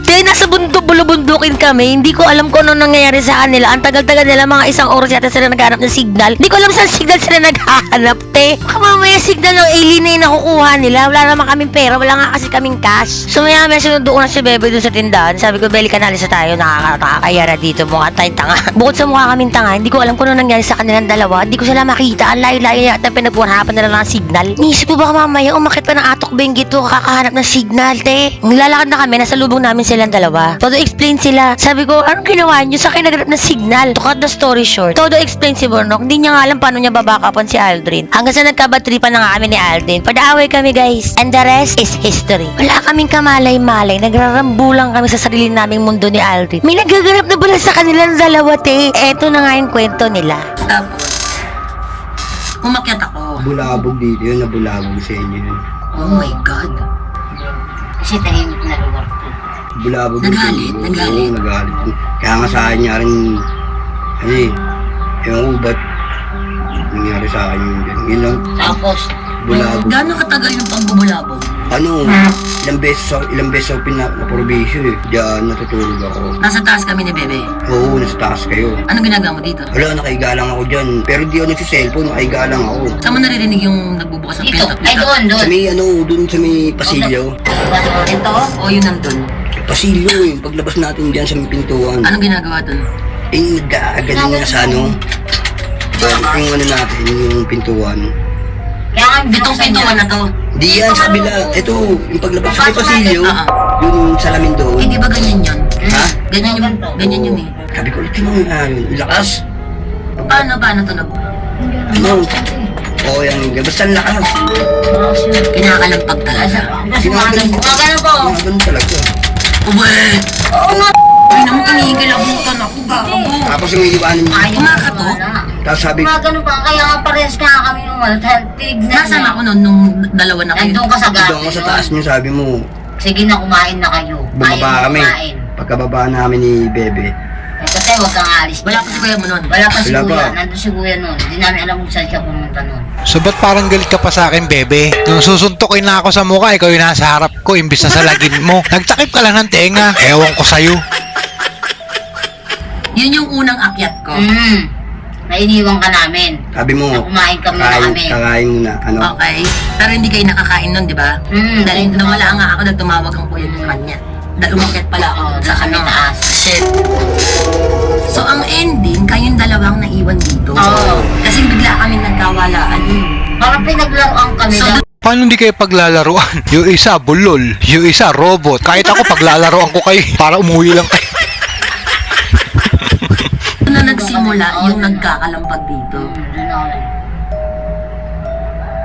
Kaya nasa bulubundukin kami, hindi ko alam kung ano nangyayari sa kanila. Ang tagal-tagal nila, mga isang oras yata sila naghahanap ng signal. Hindi ko alam saan signal sila naghahanap, te. Baka mamaya signal ng alien na yung nakukuha nila. Wala naman kaming pera, wala nga kasi kaming cash. So maya sinundo ko na si Bebe doon sa tindahan. Sabi ko, Beli, kanalisa tayo, nakakaya na dito, mukha tayong tanga. Bukod sa mukha kaming tanga, hindi ko alam kung ano nangyari sa kanilang dalawa. Hindi ko sila makita. Ang layo-layo yata pinagbuhanapan nila ng signal. Niisip ko baka mamaya umakit pa ng atok Benguet to, kakahanap ng signal, te. Nilalakad na kami, nasa lubong namin silang dalawa. Todo explain sila. Sabi ko, anong ginawa niyo? Sa akin naghanap ng signal. To cut the story short, todo explain si Bornok. Hindi niya nga alam paano niya babakapan si Aldrin. Hanggang sa nagkabatripan na nga kami ni Aldrin. Padaaway kami, guys. And the rest is history. Wala kaming kamalay-malay. Nagrarambulang kami sa sarili naming mundo ni Aldrin. May nagaganap na pala sa kanilang dalawa, te. Eto na nga yung kwento nila. Tapos, umakyat ako. Bulabog dito yun, nabulabog sa inyo yun. Oh my God. Kasi tahimik na lugar ko. Bulabog Nagalit, dito. nagalit. Oo, nagalit. Kaya nga sa akin niya rin, ano eh, ewan ko ba't nangyari sa akin yun. Yun lang, Tapos, bulabog. gano'ng katagal yung pagbubulabog? Ano, ilang beses ako na-probation eh. Diyan natutulog ako. Nasa taas kami ni Bebe. Oo, nasa taas kayo. Anong ginagawa mo dito? Wala, nakaiga lang ako dyan. Pero di ako nagsiselfone, nakaiga lang ako. Saan mo naririnig yung nagbubukas ng pinto? Ay, doon. Sa may ano, dun sa may pasilyo. Ito? O yun nandun? Pasilyo eh, paglabas natin dyan sa may pintuan. Anong ginagawa dun? Eh, nag-aagaling nga sa ano. Yung ano natin, yung pintuan. Itong pintuan na to. Di yan, sabi lang, ito, yung paglabas sa may pasilyo, Oo. yung salamin doon. Hindi ba ganyan yun? Ha? Ganyan yun eh. Sabi ko, ito yung lakas. Paano tunog? Ano? Oo, yan. Basta ang lakas. Kinakalampag talaga. Gumagano po. Gumagano talaga. Uwe! Oo nga! Ay naman, kinikilabutan ako. Gago mo. Tapos yung iiwanan niya. Kumakato? Tapos sabi, Mga ganun pa, kaya nga parehas nga kami nung tignan Nasaan ako nun nung dalawa na kayo? Nandun ka sa garden. doon ko sa taas niyo, sabi mo, Sige na, kumain na kayo. bumaba kami. Kumain. Pagkababa namin ni Bebe, Eh, kasi huwag kang alis. Wala pa si kuya mo nun. Wala pa si Wala kuya. pa. Nandun si kuya nun. Hindi namin alam kung saan siya pumunta nun. So ba't parang galit ka pa sa akin, bebe? Nung susuntukin na ako sa mukha, ikaw yung nasa harap ko, imbis na sa lagin mo. Nagtakip ka lang ng tenga. Ewan ko sa'yo. Yun yung unang akyat ko. Nainiwan ka namin. sabi mo, Na kumain kami na kami. kakain muna, ano. Okay. Pero hindi kayo nakakain nun, di ba? Dahil nawala nga ako, nagtumawag ang kuya niya sa kanya. Dahil umakyat pala ako Oo, sa nasa ano. taas. Shit. So, ang ending, kayong dalawang naiwan dito. Oo. Kasi bigla kami nagkawalaan. Parang pinaglaruan kami So, lang. Paano hindi kayo paglalaruan? Yung isa, bulol. Yung isa, robot. Kahit ako, paglalaruan ko kayo para umuwi lang kayo. doon na nagsimula yung nagkakalampag dito. Doon na kami.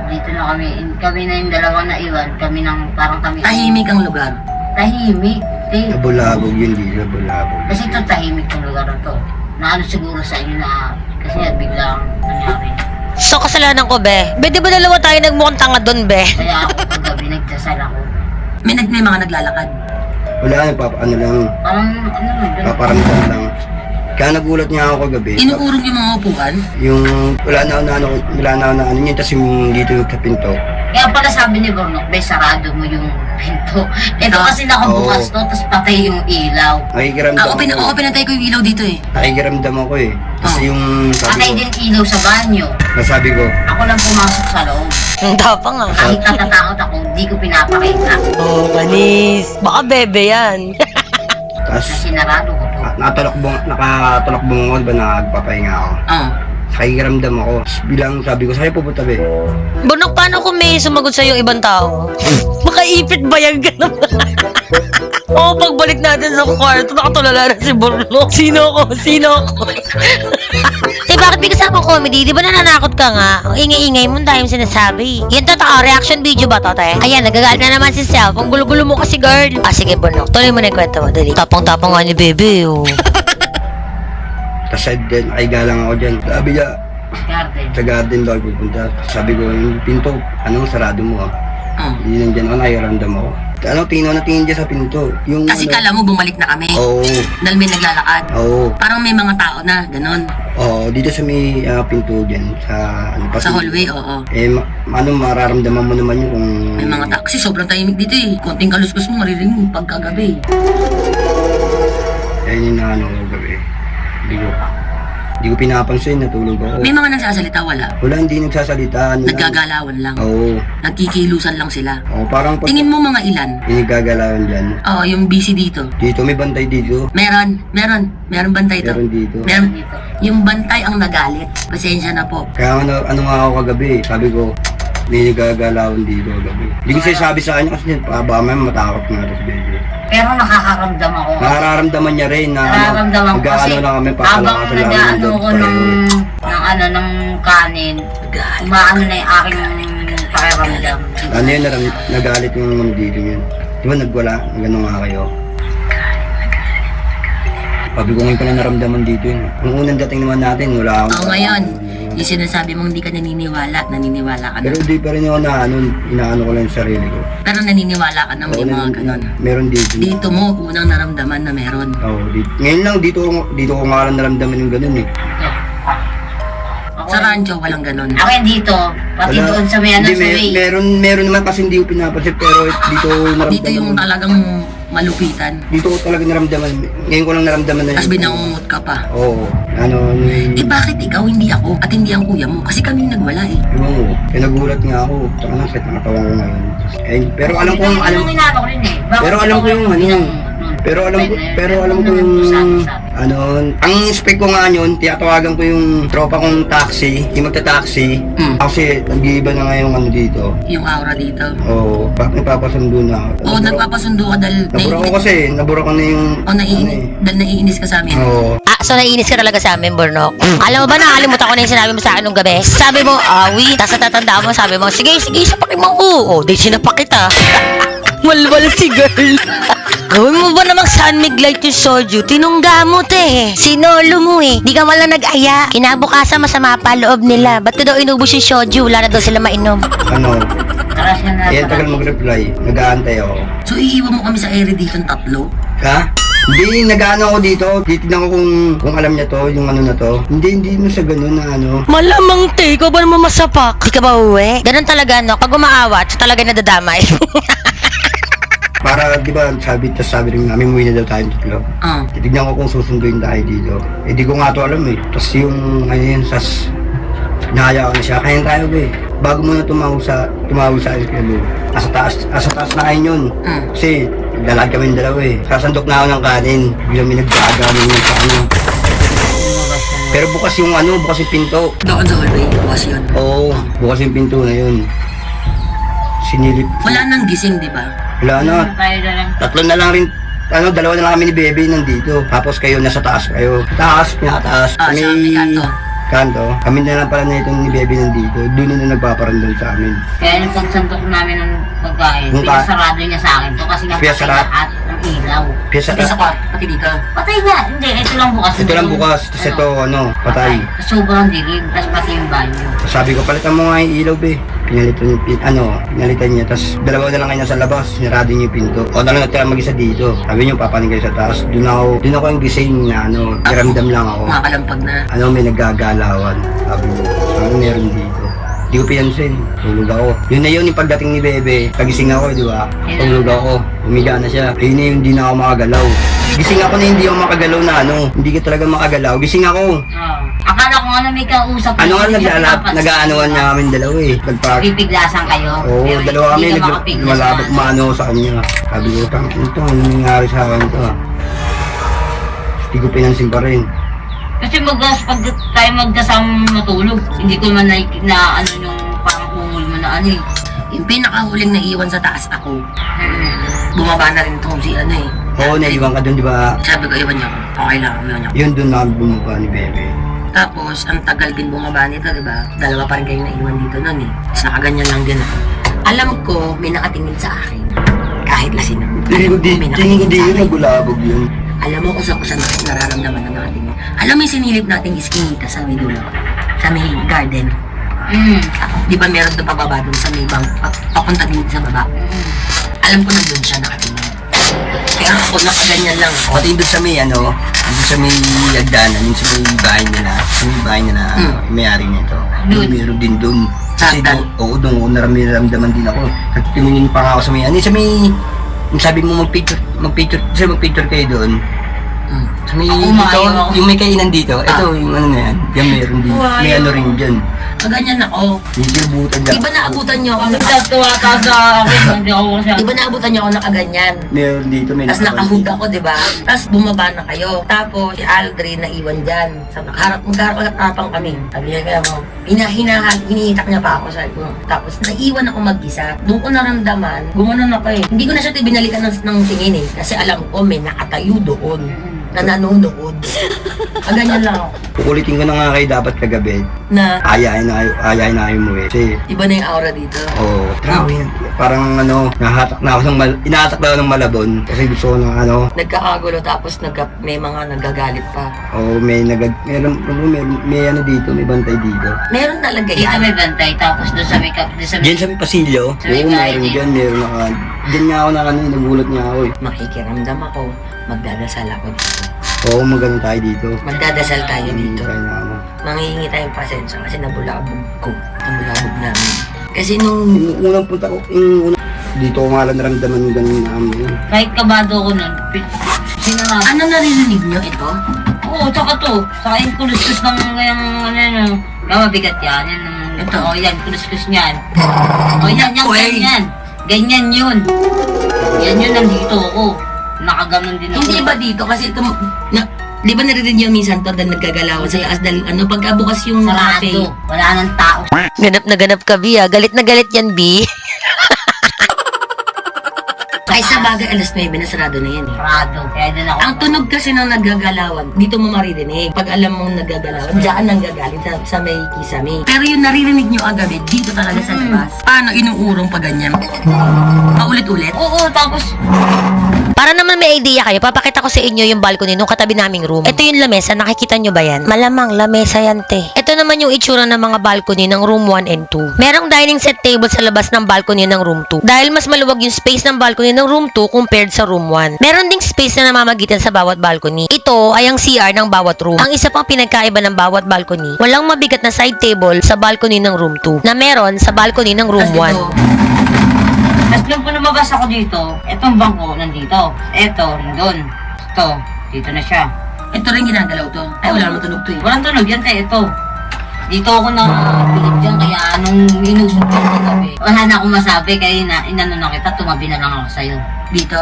Dito na kami. Kami na yung dalawang naiwan. Kami nang parang kami. Tahimik ang lugar. Tahimik. Nabulabog yun, di nabulabog. Kasi ito tahimik ng lugar na to. Na ano siguro sa inyo na kasi biglang nangyari. So, kasalanan ko, be. Be, di ba dalawa tayo nagmukhang tanga doon, be? Kaya ako kagabi nagdasal ako. May mga naglalakad. Wala, ano lang, Parang ano lang. paparamdam lang. Kaya nagulat nga ako kagabi. Inuurong yung mga upuan. Yung wala na ano yun, tapos yung dito sa pinto. Kaya pala sabi ni Bornok, be, sarado mo yung pinto. Ito kasi nakabukas to, tapos patay yung ilaw. Nakikiramdam ako. Pinatay ko yung ilaw dito eh. Nakikiramdam ako eh. Kasi yung Patay sabi ko, din ilaw sa banyo. nasabi ko, Ako lang pumasok sa loob. Ang tapang ah. Kahit natatakot ako, hindi ko pinapakita. Oh, manis. Baka bebe yan. tapos Na sinarado ko to. nakatulakbong ako, diba nagpapahinga ako. Oo. Nakikiramdam ako. Tapos bilang sabi ko, sa'yo pupunta be. Bunok, paano kung may sumagot sa'yo yung ibang tao? Makaipit ba yan ka naman? Oo, pagbalik natin sa kwarto, nakatulala na si Bunok. Sino ko? Eh, bakit may kasama comedy? Di ba nananakot ka nga? Ang ingay-ingay mo, dahil yung sinasabi. Yan totoo, reaction video ba to, te? Ayan, nagagalit na naman si Self. Ang gulo-gulo mo kasi, girl. Ah, sige, Bunok. Tuloy mo na yung kwento mo, dali. Tapang-tapang nga ni Bebe, oh. Tapos nakahiga lang ako dyan. Sabi niya, Garden. sa garden daw ako pupunta. Sabi ko, yung pinto, sarado mo ah. Oo. Hindi nandyan ako, nakikiramdam ako. Tingin na tingin dyan sa pinto. Yung Kasi kala mo bumalik na kami. Oo, Dahil may naglalakad. oo. Parang may mga tao na, ganon. Oo, dito sa may pinto dyan, sa Sa hallway, oo. Mararamdaman mo naman yun kung... May mga tao. Kasi sobrang tahimik dito eh. Konting kaluskus mo, maririnig mo pagkagabi. Ayun yung naano ko gabi. Hindi ko pinapansin, natulog ako. May mga nagsasalita, wala. Wala, hindi nagsasalita. Ano lang. Naggagalawan lang. Oo. Nagkikilusan lang sila. Oo, parang pag Tingin mo mga ilan? pinagagalawan dyan. Oo, yung busy dito. Dito, may bantay dito. Meron bantay to. Meron dito. Meron. Yung bantay ang nagalit. Pasensya na po. Kaya ano nga ako kagabi, sabi ko, may nagagalawan dito kagabi. Hindi ko sabi sa kanya kasi baka may matakot nga ito si Bebe. Pero nakakaramdam ako. Nararamdaman niya rin na Nararamdaman ko kasi lang kami habang nag-ano ko ng kanin, umaano na yung aking pakiramdam. Ano yun, nagalit yung mga dito yun. Di ba nagano nga kayo? Sabi ko ngayon ko na naramdaman dito yun. Nung unang dating naman natin, wala akong... Oo, ngayon. Yung sinasabi mong hindi ka naniniwala ka na. Pero di pa rin ako na inaano ko lang yung sarili ko. Pero naniniwala ka na may mga ganon. Meron dito. Dito mo, unang naramdaman na meron. Oo, dito. Ngayon lang, dito ko nga lang naramdaman yung ganun eh. Ako, Sa rancho, walang ganon. ako yan dito, pati doon sa may ano Hindi, sa way. meron naman kasi hindi ko pinapansin, pero dito naramdaman. Dito yung talagang malupitan. Dito ko talaga naramdaman. Ngayon ko lang naramdaman na Tapos binangungot ka pa. Oo. Eh bakit ikaw, hindi ako, at hindi ang kuya mo? Kasi kami nagwala eh. Ewan ko. Kaya nagulat nga ako. Taka na, set na katawan ko ngayon. Pero alam ko, Yun ang inaano ko rin eh. Bakit Pero alam ko ikaw yung ang ano, pinangungot nun? Pero alam ko yung ano, ang spec ko nga yun, tiyatawagan ko yung tropa kong taxi, yung magta-taxi. Kasi nag-iiba na nga yung ano dito. Yung aura dito. Oo, nagpapasundo na ako. Oo, nagpapasundo ka dahil Nabura ko na yung... dahil naiinis ka sa amin. Oo. So naiinis ka talaga sa amin, Bornok. Alam mo ba, nakalimutan ko na yung sinabi mo sa akin nung gabi. Sabi mo, awi. Tapos natatandaan mo, sabi mo, sige, sapakin mo ako. O, di sinapak kita. Walwal si girl. Gawin mo ba namang sunmig light yung soju? Tinungga mo, te. Sinolo mo eh. Di ka malang nag-aya. Kinabukasan masama pa loob nila. Ba't ko daw inubos yung soju? Wala na daw sila mainom. Ano? Tara siya na. Eh, tagal mag-reply. Nag-aantay ako. So, iiwan mo kami sa area dito ng tatlo? Ha? Hindi, nag-ano ako dito. Titignan ko kung alam niya to, yung ano na to. Hindi mo sa ganun na ano. Malamang, te. Ikaw ba naman masapak? Di ka ba uwi? Ganun talaga, no? Pag umaawat, siya talaga nadadamay. Para, di ba, sabi rin namin, umuwi na daw tayong tatlo. Titignan ko kung susunduin tayo dito. Eh, di ko nga to alam eh. Tapos yung, ano yun, nahaya ko na siya. Kaya tayo ba eh. Bago mo na tumawag sa SQL. Asa taas na kayo yun. Kasi, dalag kami yung dalawa eh. Sasandok na ako ng kanin. Biglang may nagdagamin yung sa ano. Pero bukas yung pinto. Doon sa hallway, bukas yun. Oo, bukas yung pinto na yun. Sinilip. Wala nang gising, di ba? Wala na. Tayo na lang. Tatlo na lang rin. Dalawa na lang kami ni Bebe nandito. Tapos kayo nasa taas kayo. Pinakataas. Sa may Kanto. Kami na lang pala na itong ni Bebe nandito. Doon na nagpaparandal sa amin. Kaya nung pagsantok namin ng pagkain, pinasarado niya sa akin to kasi nga patay lahat ng ilaw. Pati sa kwarto, pati dito. Patay na! Hindi, ito lang bukas. Ito lang bukas. Tapos ito, patay. Sobrang dilim, tapos pati yung banyo. Sabi ko, palitan mo nga yung ilaw, be. Pinalitan niya. Tapos dalawa na lang kayo nasa labas. Sinarado niya yung pinto. O na lang natira mag-isa dito. Sabi niyo, papanin kayo sa taas. Doon ako yung gising na iramdam lang ako. Makakalampag na. May naggagalawan. Sabi niyo, meron dito. Di ko pinansin. Tulog ako. Yun na yun yung pagdating ni Bebe. Pagising ako, di ba? Tulog ako. Umiga na siya. Ayun na yun, hindi na ako makagalaw. Gising ako na hindi ako makagalaw na hindi ka talaga makagalaw. Gising ako. Akala ko may kausap. Nag-aanuan niya kami dalawa eh. Pipiglasan kayo. Oo, dalawa kami. Malabot maano sa kanya. Sabi ko, ito, ano nangyari sa akin ito Hindi ko pinansin pa rin. Kasi pag tayo magkasama matulog, hindi ko man na yung parang kumul mo na Yung pinakahuling naiiwan sa taas ako. Bumaba na rin itong si Oo, naiwan ka dun, di ba? Sabi ko, iwan niya ako. Okay lang, iwan niya ako. Yun dun na bumaba ni Bebe. Tapos, ang tagal din bumaba nito, di ba? Dalawa pa rin kayo naiwan dito nun eh. Tapos nakaganyan lang din ako. Alam ko, may nakatingin sa akin. Kahit lasing ako. Alam ko, may nakatingin sa akin. Nagulabog yun. Alam mo kung saan nararamdaman na nakatingin. Alam mo yung sinilip nating iskinita sa may dulo? Sa may garden. Di ba meron doon pababa doon sa may bang papunta din sa baba? Alam ko nandun siya nakatingin. Pero ako nakaganyan lang ako. Pati doon sa may doon sa may hagdanan, yung sa may bahay niya na, may-ari nito. Meron din doon. Kasi doon ko naramdaman din ako. Tumingin pa nga ako sa may, sabi mo magpicture kayo doon. Sa may dito, yung may kainan dito, ito yung na yan, meron din. May rin dyan. Kaganyan ako. Hindi abutan dyan. Di ba naabutan niyo ako? Nagtatuwata sa akin, hindi ako siya. Di ba naabutan niyo ako nakaganyan? Meron dito, may Tapos nakahood ako, di ba? Tapos bumaba na kayo. Tapos si Aldrin naiwan dyan. Sa magharap kami. Sabi niya kaya mo, hinihitak niya pa ako. Sabi ko. Tapos naiwan ako mag-isa. Doon ko naramdaman, gumanon ako eh. Hindi ko na siya binalikan ng tingin eh. Kasi alam ko may nakatayo doon. Na nanonood. Ganyan lang ako. Kukulitin ko na nga kayo dapat kagabi. Na? Ayayin na kayo mo eh. Kasi, Iba na yung aura dito. Grabe yan. Parang nahatak na ako inahatak na ako ng malabon. Kasi gusto ko ng Nagkakagulo tapos may mga nagagalit pa. may dito, may bantay dito. Meron talaga Dito yan. may bantay, tapos doon sa may Diyan sa may pasilyo. Sa may Oo, bahay meron din. dyan. Diyan nga ako nagulat nga ako eh. Makikiramdam ako. Magdadasal ako dito. Oo, maganda tayo dito. Magdadasal tayo dito. Tayo na Manghihingi tayong pasensya kasi nabulabog ko. Nabulabog namin. Kasi nung Yung unang punta ko, dito ko nga lang naramdaman yung ganun namin. Kahit kabado ko nun, sinarap. ano naririnig nyo ito? Oo, tsaka to. Saka yung kuluskus ng mabigat yan. Ito, yan, kuluskus niyan. Yan. Ganyan yun. Yan yun, nandito ako. nakaganon din ako. Hindi ba dito? Kasi ito, di ba narinig niyo minsan to dahil naggagalawan sa taas dahil pagkabukas yung cafe. Sarado. Wala nang tao. Ganap na ganap ka, B, ah. Galit na galit yan, B. Ay sa bagay, alas 9 na sarado na yan eh. Sarado. Kaya din ako. Ang tunog kasi ng naggagalawan, dito mo maririnig. Pag alam mong naggagalawan, diyan nanggagaling sa may kisame. Pero yung naririnig nyo agabi, dito talaga sa labas. Paano inuurong pa ganyan? Paulit-ulit? Oo, tapos Para naman may idea kayo, papakita ko sa inyo yung balcony nung katabi naming room. Ito yung lamesa, nakikita nyo ba yan? Malamang lamesa yan, te. Ito naman yung itsura ng mga balcony ng room 1 and 2. Merong dining set table sa labas ng balcony ng room 2. Dahil mas maluwag yung space ng balcony ng room 2 compared sa room 1. Meron ding space na namamagitan sa bawat balcony. Ito ay ang CR ng bawat room. Ang isa pang pinagkaiba ng bawat balcony, walang mabigat na side table sa balcony ng room 2 na meron sa balcony ng room 1. Tapos nung lumabas ako dito, etong bangko nandito. Eto, nandun. Ito, dito na siya. Ito rin ginagalaw to. Ay, wala naman tunog to eh. Walang tunog yan, kaya ito. Dito ako na bilib dyan, kaya nung inusok ko ng gabi, wala na akong masabi, kaya inano na kita, tumabi na lang ako sa'yo. Dito.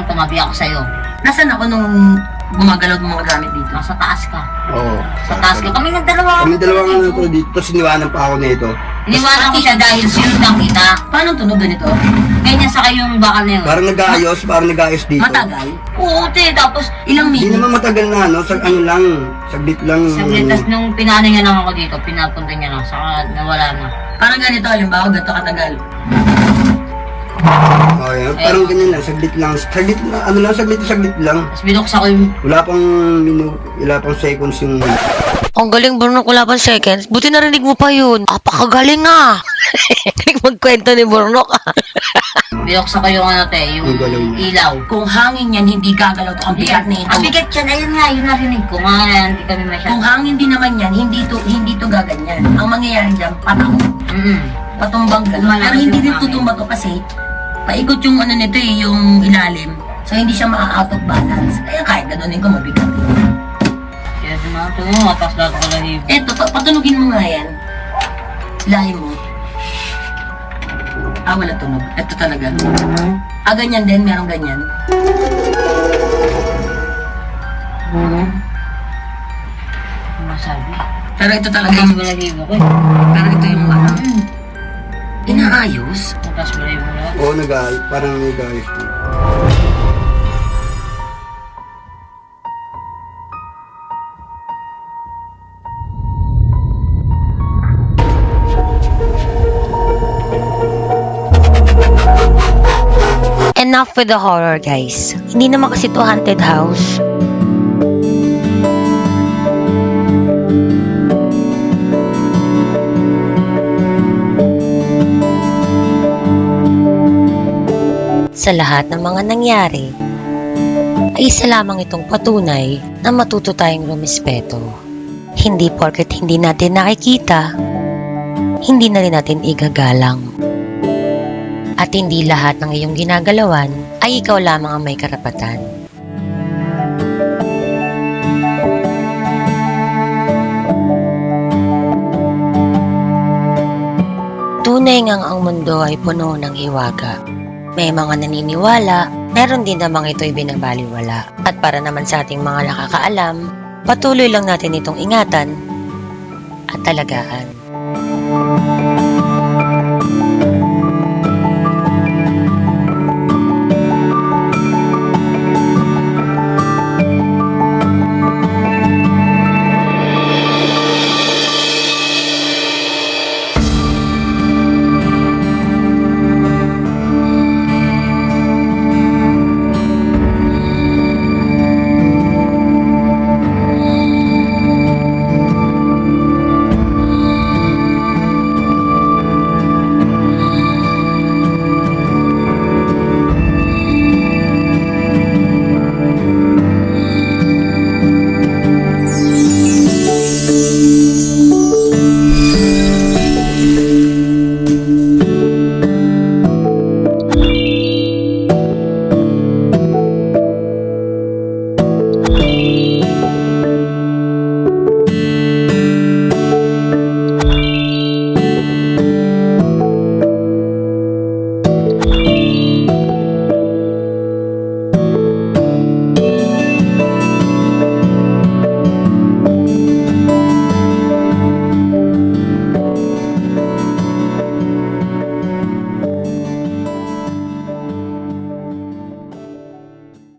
Tumabi ako sa'yo. Nasaan ako nung gumagalaw ng mga gamit dito? Nasa taas ka. Oo. Sa taas ka. Kami nagdalawa. Kami dalawang ano ko dito, tapos iniwanan pa ako nito. Iniwanan ko siya dahil sunod lang kita. Paano tunog ganito? Ganyan sa kayong bakal na yun. Parang nag-aayos dito. Matagal? Oo, te. Tapos, Ilang Hindi minutes? naman matagal na, ano, ano lang, saglit lang. saglit, tas nung pinano niya lang ako dito, pinapunta niya lang, saka nawala na. Parang ganito, halimbawa, ganito katagal. Oh, yan. Parang ganyan lang, saglit lang. Saglit lang, ano lang, saglit lang. Tapos binuksan ko yung, Wala pang seconds yung... Ang galing, Bornok, wala pang seconds. Buti narinig mo pa yun. Apakagaling ah. Galing magkwento ni Bornok ah. binuksan ko yung ano te, yung Ang galing. ilaw. Kung hangin yan, hindi gagalaw to. Ang bigat na ito. Ang bigat yan, ayun nga, yun narinig ko. Nga, hindi kami Kung masyadong. hangin din naman yan, hindi to gaganyan. Ang mangyayari dyan, patang. Patumbang ka. Pero hindi din tutumba to kasi paikot yung ano nito eh, yung ilalim. So hindi siya ma-out of balance. Kaya kahit ganonin ko, mabigat eh. Kaya ito, matas lahat ko lang yung... Eto, patunugin mo nga yan. Lahi mo. Wala tunog. Eto talaga. Ganyan din, merong ganyan. Ano masabi? Pero ito talaga Matas yung... balahibo ko eh. Pero ito yung ano. Inaayos. Matas balahibo ko. Oo, parang nag-aayos. Enough with the horror, guys. Hindi naman kasi to haunted house. Sa lahat ng mga nangyari, ay isa lamang itong patunay na matuto tayong rumispeto. Hindi porket hindi natin nakikita, hindi na rin natin igagalang. At hindi lahat ng iyong ginagalawan ay ikaw lamang ang may karapatan. Tunay ngang ang mundo ay puno ng hiwaga. May mga naniniwala, meron din namang ito'y binabaliwala. At para naman sa ating mga nakakaalam, patuloy lang natin itong ingatan at talagaan.